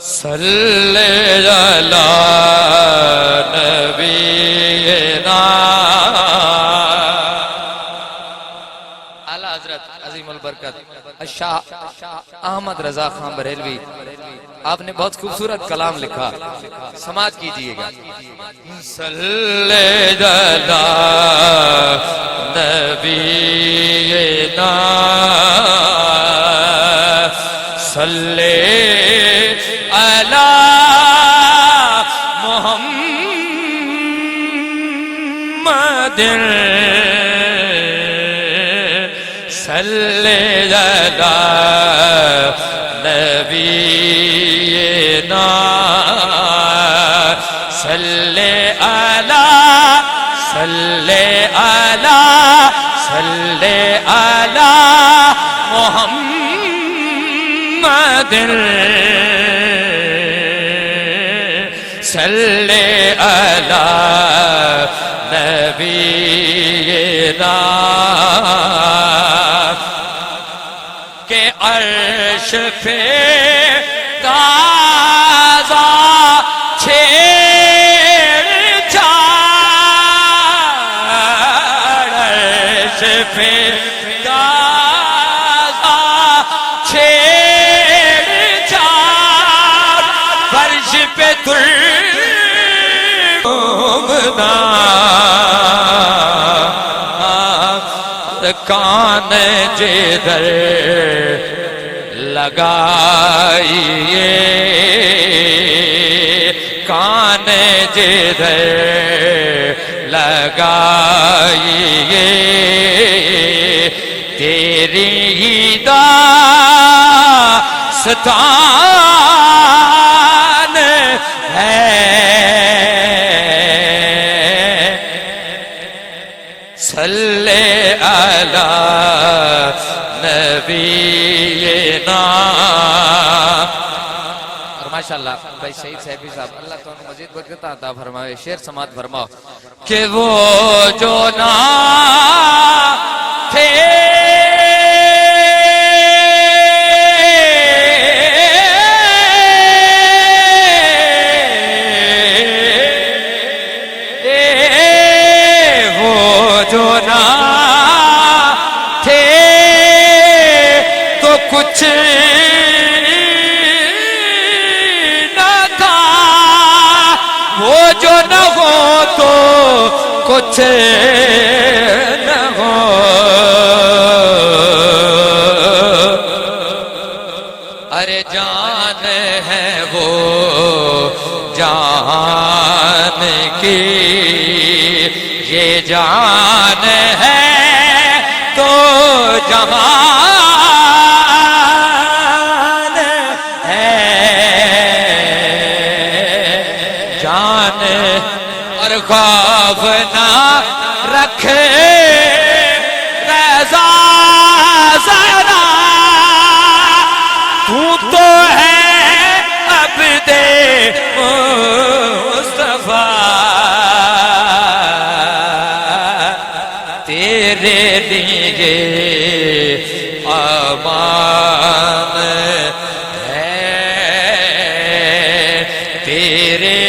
صلی علی نبینا اعلیٰ حضرت عظیم البرکت شاہ احمد رضا خان بریلوی، آپ نے بہت خوبصورت کلام لکھا، سماعت کیجئے گا۔ صلی علی نبینا صلی علی محمد صلی علی نبینا صلی علی محمد صلی علی نبینا کہ عرش پہ تازہ چھیڑ چھاڑ، عرش پہ تازہ چھیڑ چھاڑ، فرش پہ ترمنا کان جدھر لگائیے، کان جدھر لگائیے، تیری ہی داستان ہے، صلی علی نبینا۔ اور ماشاءاللہ بھائی شہید صاحبی صاحب، اللہ تعالیٰ مزید برکت عطا فرمائے، شعر سماعت فرماؤ کہ وہ جو نہ تھے کچھ نہ تھا، وہ جو نہ ہو تو کچھ نہ ہو، ارے جان ہے وہ جان کی، یہ جان ہے تو جہان اور خوف نہ رکھے رضا ذرا، تو ہے عبد مصطفیٰ، تیرے لیے امان ہے، تیرے